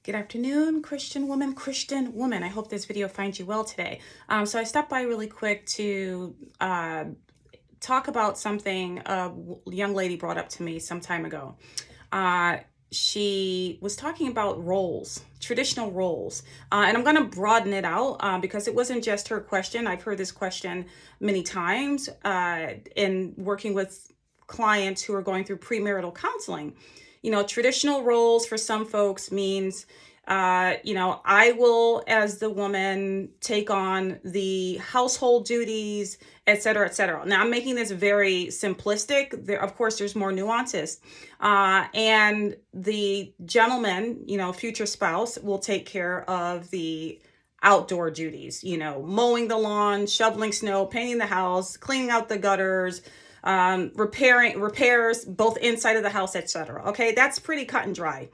Good afternoon, Christian woman, Christian woman. I hope this video finds you well today. So I stopped by really quick to talk about something a young lady brought up to me some time ago. She was talking about roles, traditional roles. And I'm going to broaden it out because it wasn't just her question. I've heard this question many times in working with clients who are going through premarital counseling. Traditional roles for some folks means, I will, as the woman, take on the household duties, et cetera, et cetera. Now, I'm making this very simplistic. Of course, there's more nuances. And the gentleman, future spouse, will take care of the outdoor duties, mowing the lawn, shoveling snow, painting the house, cleaning out the gutters, repairs both inside of the house, etc. Okay, that's pretty cut and dry.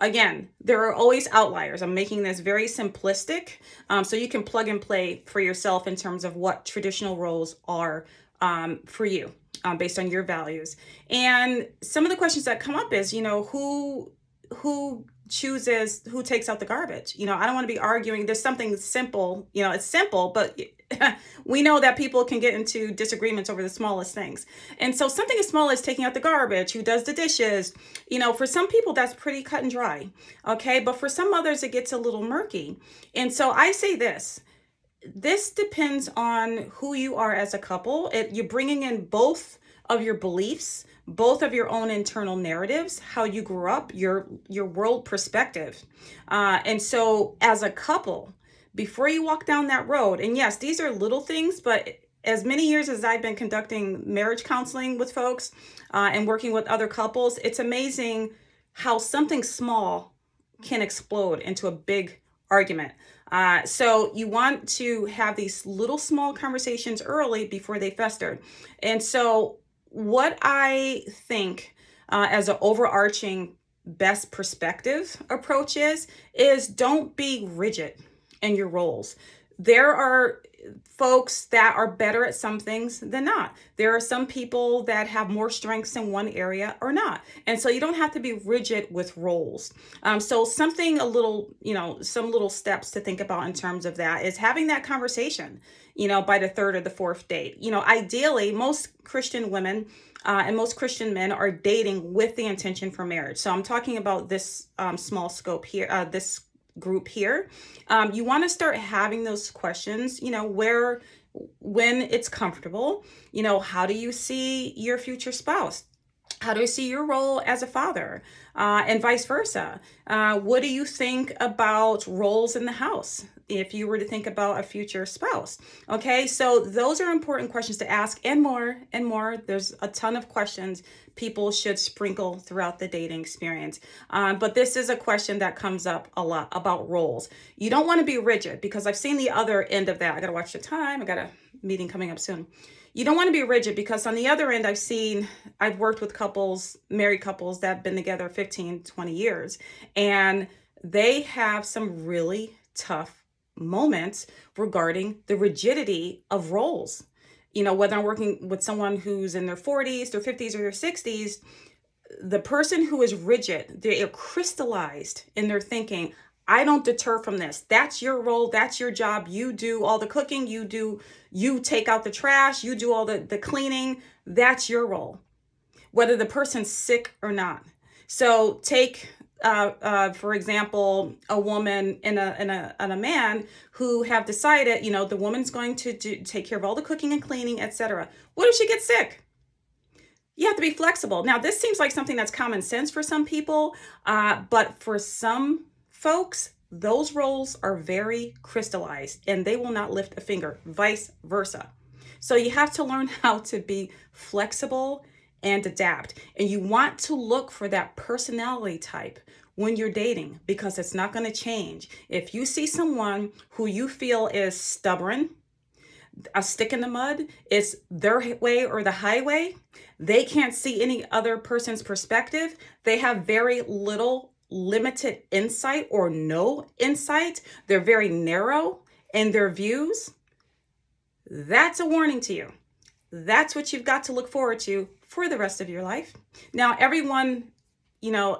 Again, there are always outliers. I'm making this very simplistic so you can plug and play for yourself in terms of what traditional roles are for you based on your values. And some of the questions that come up is, who chooses, who takes out the garbage? I don't want to be arguing. There's something simple, it's simple, but we know that people can get into disagreements over the smallest things. And so something as small as taking out the garbage, who does the dishes, for some people that's pretty cut and dry. Okay. But for some others, it gets a little murky. And so I say this depends on who you are as a couple. You're bringing in both of your beliefs, both of your own internal narratives, how you grew up, your world perspective. And so as a couple, before you walk down that road, and yes, these are little things, but as many years as I've been conducting marriage counseling with folks and working with other couples, it's amazing how something small can explode into a big argument. So you want to have these little small conversations early before they fester. And so what I think as an overarching best perspective approach is don't be rigid in your roles. There are folks that are better at some things than not. There are some people that have more strengths in one area or not. And so you don't have to be rigid with roles. So something a little, some little steps to think about in terms of that is having that conversation, by the third or the fourth date. Ideally, most Christian women and most Christian men are dating with the intention for marriage. So I'm talking about this small scope here, this group here. You want to start having those questions, when it's comfortable, how do you see your future spouse? How do you see your role as a father? And vice versa. What do you think about roles in the house if you were to think about a future spouse? Okay, so those are important questions to ask, and more and more. There's a ton of questions people should sprinkle throughout the dating experience. But this is a question that comes up a lot about roles. You don't want to be rigid, because I've seen the other end of that. I got to watch the time. I got a meeting coming up soon. You don't want to be rigid, because on the other end, I've worked with couples, married couples that have been together 15, 20 years, and they have some really tough moments regarding the rigidity of roles. Whether I'm working with someone who's in their 40s, their 50s, or their 60s, the person who is rigid, they are crystallized in their thinking. I don't deter from this. That's your role. That's your job. You do all the cooking. You take out the trash. You do all the cleaning. That's your role, whether the person's sick or not. So take, for example, a woman and a man who have decided, the woman's going to take care of all the cooking and cleaning, etc. What if she gets sick? You have to be flexible. Now, this seems like something that's common sense for some people, but for some folks, those roles are very crystallized and they will not lift a finger, vice versa. So you have to learn how to be flexible and adapt. And you want to look for that personality type when you're dating, because it's not going to change. If you see someone who you feel is stubborn, a stick in the mud, it's their way or the highway, they can't see any other person's perspective, they have very limited insight or no insight, they're very narrow in their views, that's a warning to you. That's what you've got to look forward to for the rest of your life. Now, everyone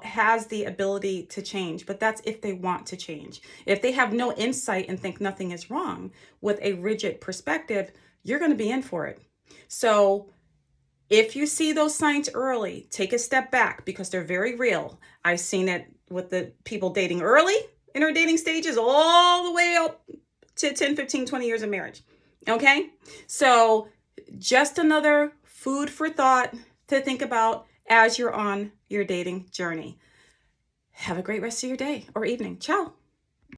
has the ability to change, but that's if they want to change. If they have no insight and think nothing is wrong with a rigid perspective, you're going to be in for it. So if you see those signs early, take a step back because they're very real. I've seen it with the people dating early in our dating stages all the way up to 10, 15, 20 years of marriage. Okay? So just another food for thought to think about as you're on your dating journey. Have a great rest of your day or evening. Ciao.